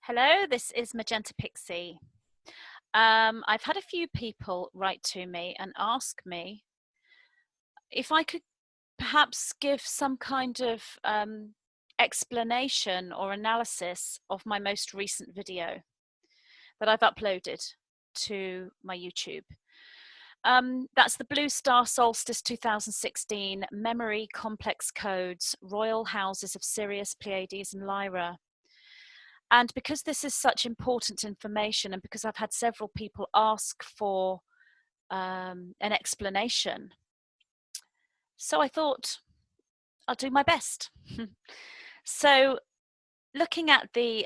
Hello, this is Magenta Pixie. I've had a few people write to me and ask me if I could perhaps give some kind of explanation or analysis of my most recent video that I've uploaded to my YouTube. That's the Blue Star Solstice 2016 Memory Complex Codes, Royal Houses of Sirius, Pleiades and Lyra. And because this is such important information, and because I've had several people ask for an explanation, so I thought I'll do my best. So looking at the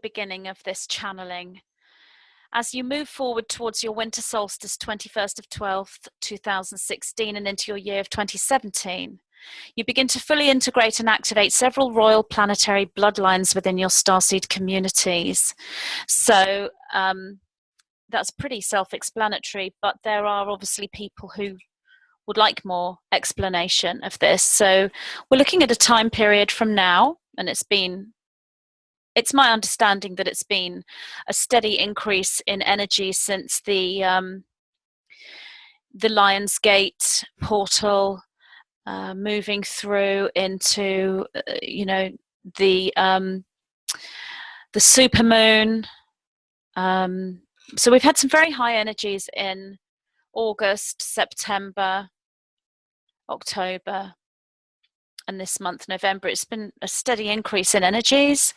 beginning of this channeling, as you move forward towards your winter solstice, 21st of 12th, 2016, and into your year of 2017, you begin to fully integrate and activate several royal planetary bloodlines within your starseed communities. So that's pretty self-explanatory, but there are obviously people who would like more explanation of this. So we're looking at a time period from now, and it's my understanding that it's been a steady increase in energy since the Lion's Gate portal, moving through into the supermoon. So we've had some very high energies in August, September, October, and this month, November. It's been a steady increase in energies.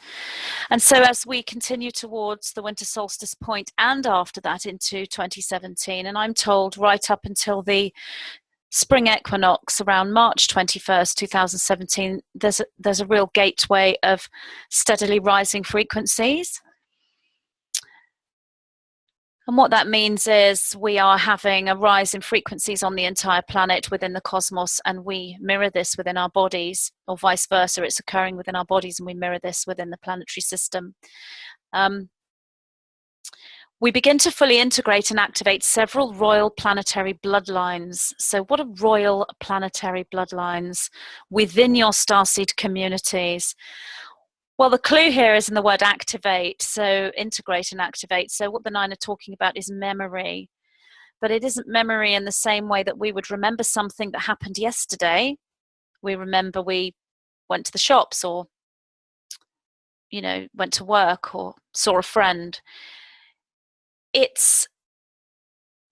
And so as we continue towards the winter solstice point and after that into 2017, and I'm told right up until the spring equinox around March 21st, 2017, there's a real gateway of steadily rising frequencies. And what that means is we are having a rise in frequencies on the entire planet within the cosmos, and we mirror this within our bodies, or vice versa. It's occurring within our bodies and we mirror this within the planetary system. We begin to fully integrate and activate several royal planetary bloodlines. So what are royal planetary bloodlines within your starseed communities? Well, the clue here is in the word activate, so integrate and activate. So what the nine are talking about is memory, but it isn't memory in the same way that we would remember something that happened yesterday. We remember we went to the shops, or, went to work, or saw a friend. It's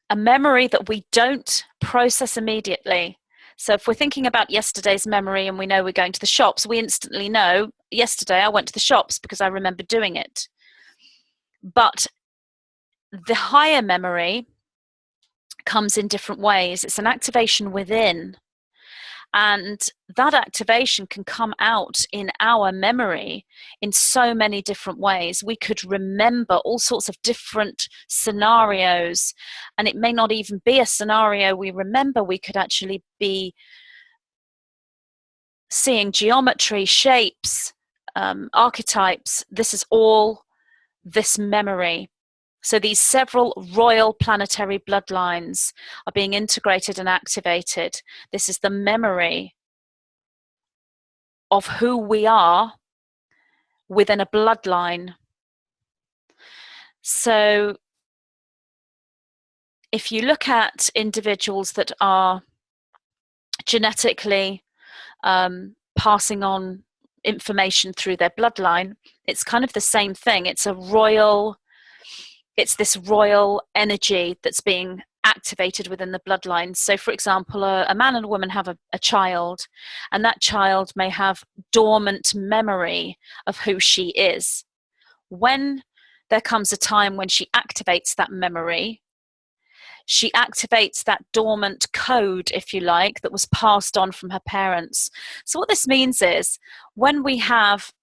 a memory that we don't process immediately. So if we're thinking about yesterday's memory and we know we're going to the shops, we instantly know, yesterday I went to the shops because I remember doing it. But the higher memory comes in different ways. It's an activation within. And that activation can come out in our memory in so many different ways. We could remember all sorts of different scenarios, and it may not even be a scenario we remember. We could actually be seeing geometry, shapes, archetypes. This is all this memory. So these several royal planetary bloodlines are being integrated and activated. This is the memory of who we are within a bloodline. So if you look at individuals that are genetically passing on information through their bloodline, it's kind of the same thing. It's this royal energy that's being activated within the bloodline. So for example, a man and a woman have a child, and that child may have dormant memory of who she is. When there comes a time when she activates that memory, she activates that dormant code, if you like, that was passed on from her parents. So what this means is, when we have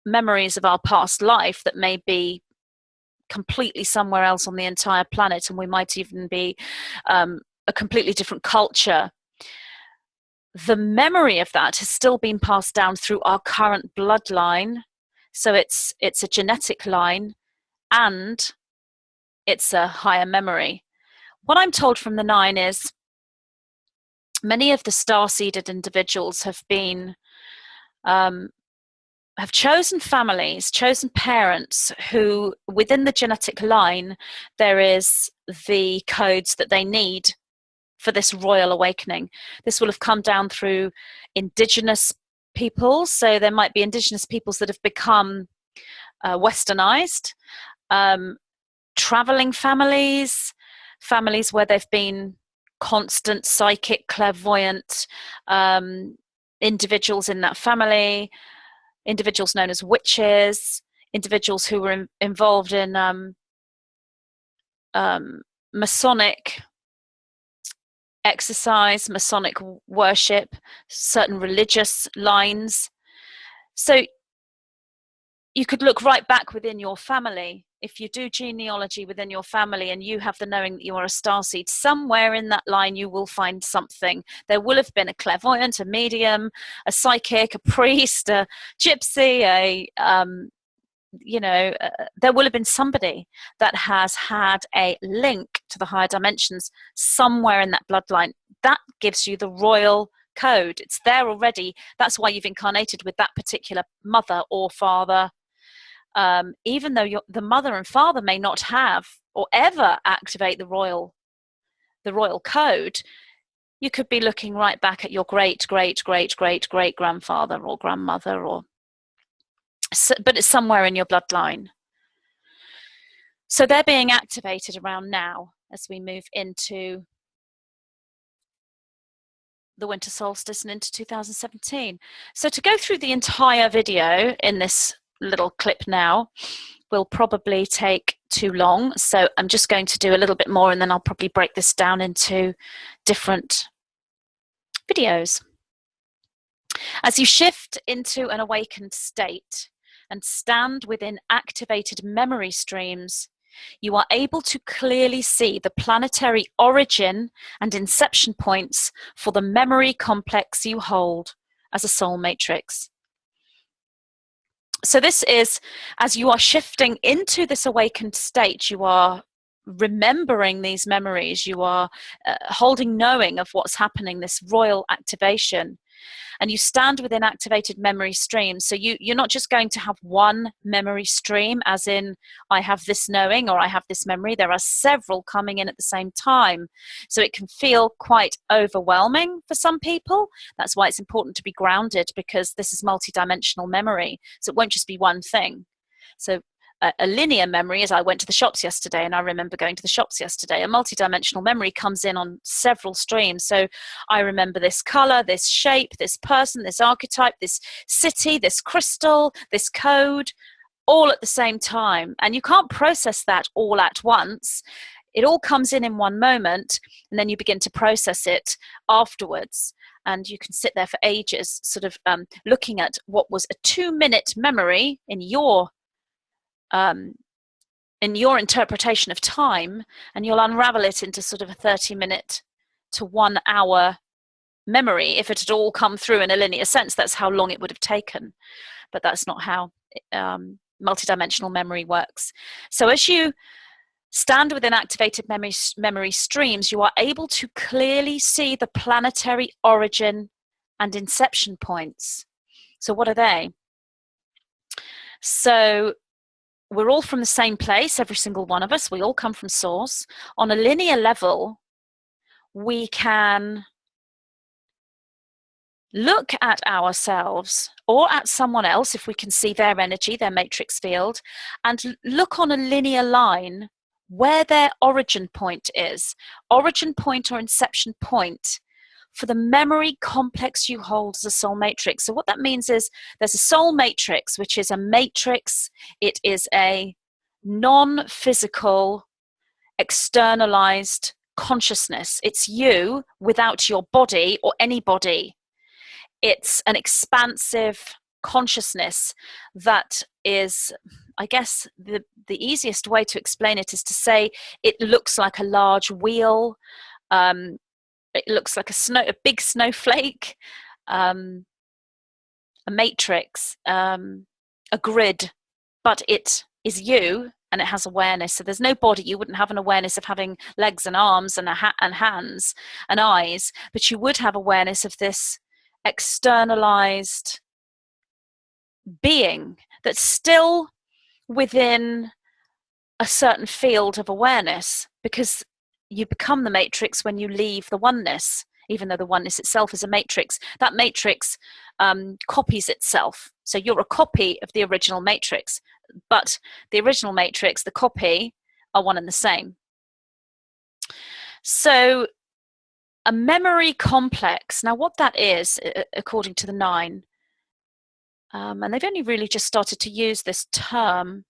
memories of our past life that may be completely somewhere else on the entire planet, and we might even be a completely different culture, the memory of that has still been passed down through our current bloodline. So it's a genetic line, and it's a higher memory. What I'm told from the nine is many of the star-seeded individuals have been have chosen families, chosen parents who, within the genetic line, there is the codes that they need for this royal awakening. This will have come down through indigenous peoples. So there might be indigenous peoples that have become westernized, traveling families, families where they've been constant psychic, clairvoyant individuals in that family, individuals known as witches, individuals who were involved in Masonic exercise, Masonic worship, certain religious lines. So you could look right back within your family. If you do genealogy within your family and you have the knowing that you are a starseed, somewhere in that line you will find something. There will have been a clairvoyant, a medium, a psychic, a priest, a gypsy, there will have been somebody that has had a link to the higher dimensions somewhere in that bloodline. That gives you the royal code. It's there already. That's why you've incarnated with that particular mother or father. Even though the mother and father may not have or ever activate the royal code, you could be looking right back at your great grandfather or grandmother, but it's somewhere in your bloodline. So they're being activated around now as we move into the winter solstice and into 2017. So to go through the entire video in this little clip now will probably take too long. So I'm just going to do a little bit more and then I'll probably break this down into different videos. As you shift into an awakened state and stand within activated memory streams, you are able to clearly see the planetary origin and inception points for the memory complex you hold as a soul matrix. So this is, as you are shifting into this awakened state, you are remembering these memories, you are holding knowing of what's happening, this royal activation. And you stand within activated memory streams. So you're not just going to have one memory stream, as in, I have this knowing or I have this memory. There are several coming in at the same time. So it can feel quite overwhelming for some people. That's why it's important to be grounded, because this is multidimensional memory. So it won't just be one thing. So a linear memory is I went to the shops yesterday and I remember going to the shops yesterday. A multidimensional memory comes in on several streams. So I remember this color, this shape, this person, this archetype, this city, this crystal, this code, all at the same time. And you can't process that all at once. It all comes in one moment, and then you begin to process it afterwards. And you can sit there for ages sort of looking at what was a 2-minute memory in your interpretation of time, and you'll unravel it into sort of a 30-minute to 1 hour memory. If it had all come through in a linear sense, that's how long it would have taken. But that's not how multidimensional memory works. So as you stand within activated memory streams, you are able to clearly see the planetary origin and inception points. So what are they? So we're all from the same place, every single one of us. We all come from source. On a linear level, we can look at ourselves or at someone else, if we can see their energy, their matrix field, and look on a linear line where their origin point is. Origin point or inception point for the memory complex you hold as a soul matrix. So what that means is there's a soul matrix, which is a matrix. It is a non-physical, externalized consciousness. It's you without your body or any body. It's an expansive consciousness that is, I guess the easiest way to explain it is to say it looks like a large wheel. It looks like a big snowflake, a matrix, a grid, but it is you and it has awareness. So there's no body. You wouldn't have an awareness of having legs and arms and and hands and eyes, but you would have awareness of this externalized being that's still within a certain field of awareness, because you become the matrix when you leave the oneness. Even though the oneness itself is a matrix, that matrix copies itself. So you're a copy of the original matrix, but the original matrix, the copy, are one and the same. So a memory complex, now what that is, according to the 9, and they've only really just started to use this term.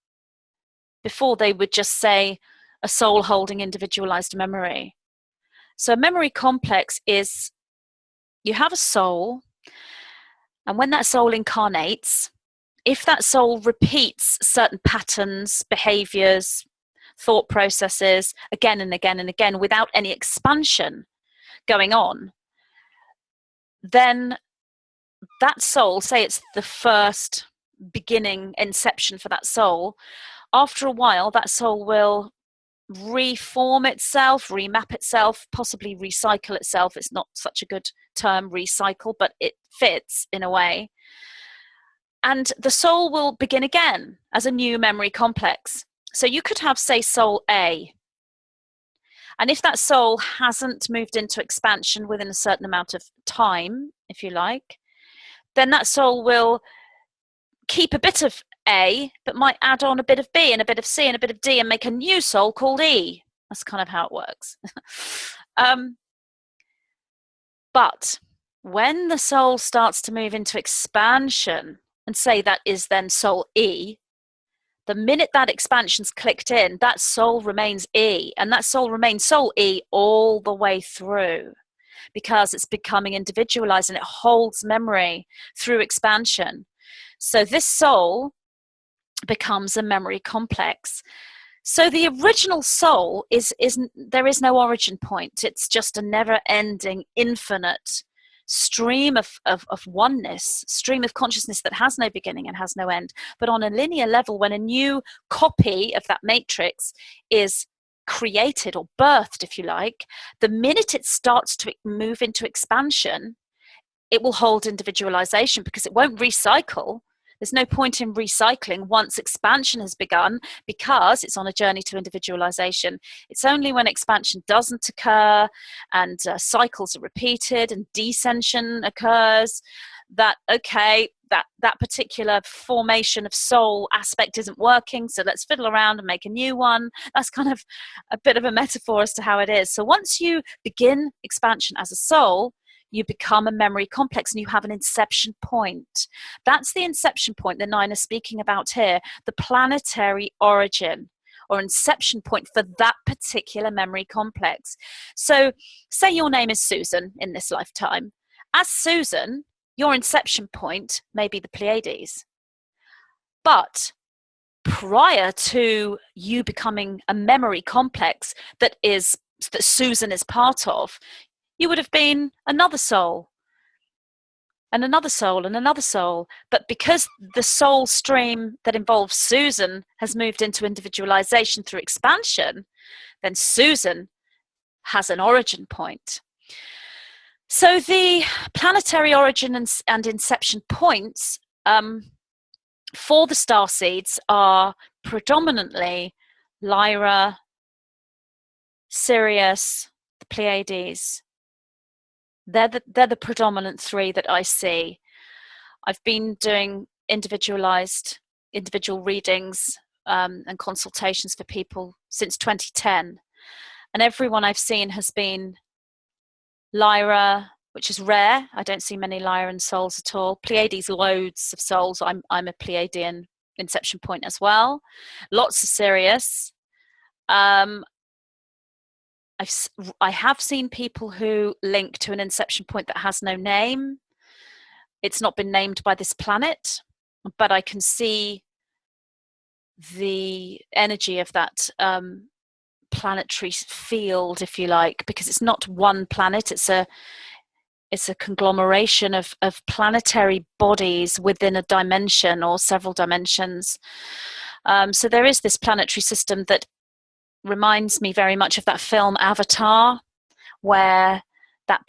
Before, they would just say a soul holding individualized memory. So a memory complex is, you have a soul, and when that soul incarnates, if that soul repeats certain patterns, behaviors, thought processes again and again and again without any expansion going on, then that soul, say it's the first beginning inception for that soul, after a while that soul will reform itself, remap itself, possibly recycle itself. It's not such a good term, recycle, but it fits in a way. And the soul will begin again as a new memory complex. So you could have, say, soul A. And if that soul hasn't moved into expansion within a certain amount of time, if you like, then that soul will keep a bit of A, but might add on a bit of B and a bit of C and a bit of D and make a new soul called E. That's kind of how it works. But when the soul starts to move into expansion, and say that is then soul E, the minute that expansion's clicked in, that soul remains E, and that soul remains soul E all the way through, because it's becoming individualized and it holds memory through expansion. So this soul becomes a memory complex. So the original soul there is no origin point. It's just a never-ending, infinite stream of oneness, stream of consciousness that has no beginning and has no end. But on a linear level, when a new copy of that matrix is created or birthed, if you like, the minute it starts to move into expansion, it will hold individualization, because it won't recycle. There's no point in recycling once expansion has begun, because it's on a journey to individualization. It's only when expansion doesn't occur and cycles are repeated and descension occurs that, okay, that particular formation of soul aspect isn't working, so let's fiddle around and make a new one. That's kind of a bit of a metaphor as to how it is. So once you begin expansion as a soul, you become a memory complex and you have an inception point. That's the inception point the 9 is speaking about here, the planetary origin or inception point for that particular memory complex. So say your name is Susan in this lifetime. As Susan, your inception point may be the Pleiades. But prior to you becoming a memory complex that Susan is part of, you would have been another soul and another soul and another soul. But because the soul stream that involves Susan has moved into individualization through expansion, then Susan has an origin point. So the planetary origin and inception points for the starseeds are predominantly Lyra, Sirius, the Pleiades. They're the predominant 3 that I see. I've been doing individual readings and consultations for people since 2010. And everyone I've seen has been Lyra, which is rare. I don't see many Lyran souls at all. Pleiades, loads of souls. I'm a Pleiadian inception point as well. Lots of Sirius. I have seen people who link to an inception point that has no name. It's not been named by this planet, but I can see the energy of that planetary field, if you like, because it's not one planet. It's a conglomeration of planetary bodies within a dimension or several dimensions. So there is this planetary system that reminds me very much of that film Avatar, where that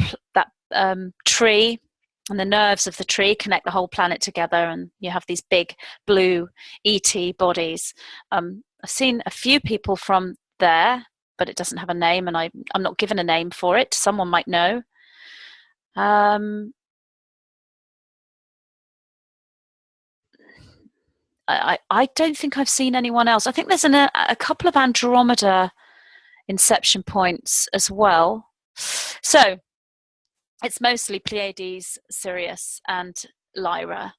tree And the nerves of the tree connect the whole planet together, and you have these big blue ET bodies. I've seen a few people from there, but it doesn't have a name, and I'm not given a name for it. Someone might know. I don't think I've seen anyone else. I think there's a couple of Andromeda inception points as well. So it's mostly Pleiades, Sirius, and Lyra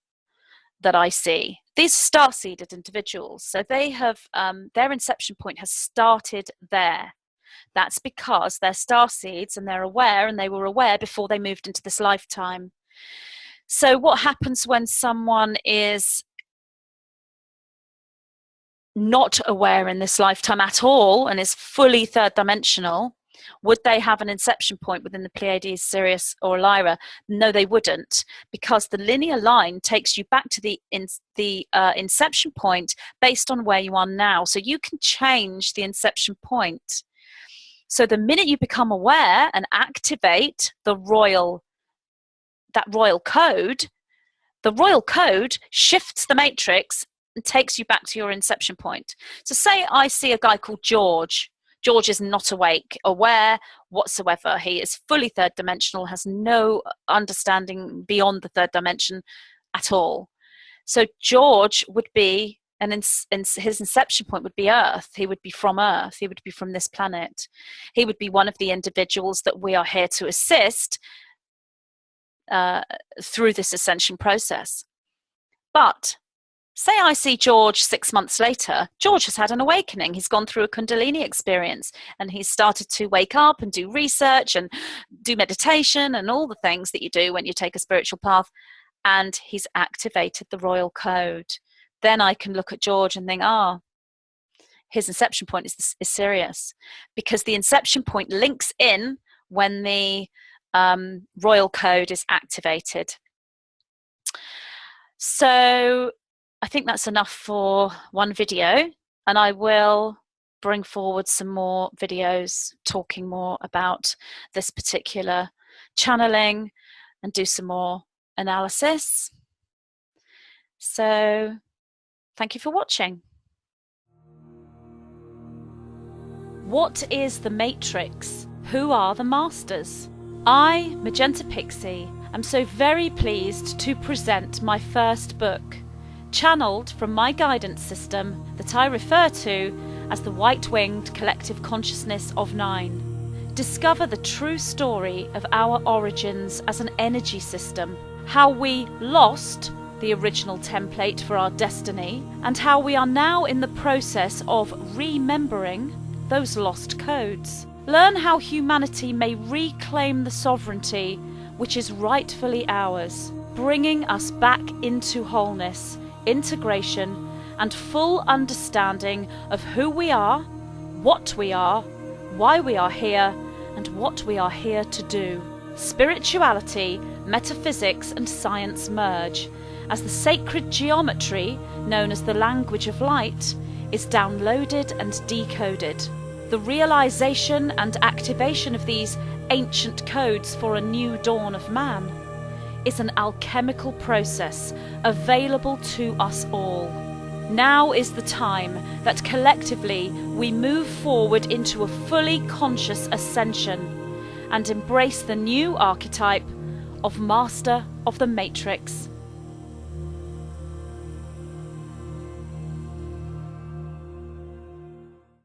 that I see. These star-seeded individuals, so they have their inception point has started there. That's because they're star seeds and they're aware, and they were aware before they moved into this lifetime. So what happens when someone is not aware in this lifetime at all and is fully third dimensional? Would they have an inception point within the Pleiades, Sirius, or Lyra? No, they wouldn't, because the linear line takes you back to the inception point based on where you are now. So you can change the inception point. So the minute you become aware and activate that royal code, the royal code shifts the matrix and takes you back to your inception point. So say I see a guy called George. George is not aware whatsoever. He is fully third dimensional, has no understanding beyond the third dimension at all. So George would be, and his inception point would be Earth. He would be from Earth. He would be from this planet. He would be one of the individuals that we are here to assist through this ascension process. But say I see George 6 months later. George has had an awakening. He's gone through a Kundalini experience, and he's started to wake up and do research and do meditation and all the things that you do when you take a spiritual path. And he's activated the royal code. Then I can look at George and think, his inception point is Sirius, because the inception point links in when the royal code is activated. So I think that's enough for one video, and I will bring forward some more videos talking more about this particular channeling and do some more analysis. So thank you for watching. What is the Matrix? Who are the Masters? I, Magenta Pixie, am so very pleased to present my first book, channeled from my guidance system that I refer to as the White-Winged Collective Consciousness of Nine. Discover the true story of our origins as an energy system, how we lost the original template for our destiny, and how we are now in the process of remembering those lost codes. Learn how humanity may reclaim the sovereignty which is rightfully ours, bringing us back into wholeness, integration, and full understanding of who we are, what we are, why we are here, and what we are here to do. Spirituality, metaphysics, and science merge as the sacred geometry, known as the language of light, is downloaded and decoded. The realization and activation of these ancient codes for a new dawn of man is an alchemical process available to us all. Now is the time that collectively we move forward into a fully conscious ascension and embrace the new archetype of Master of the Matrix.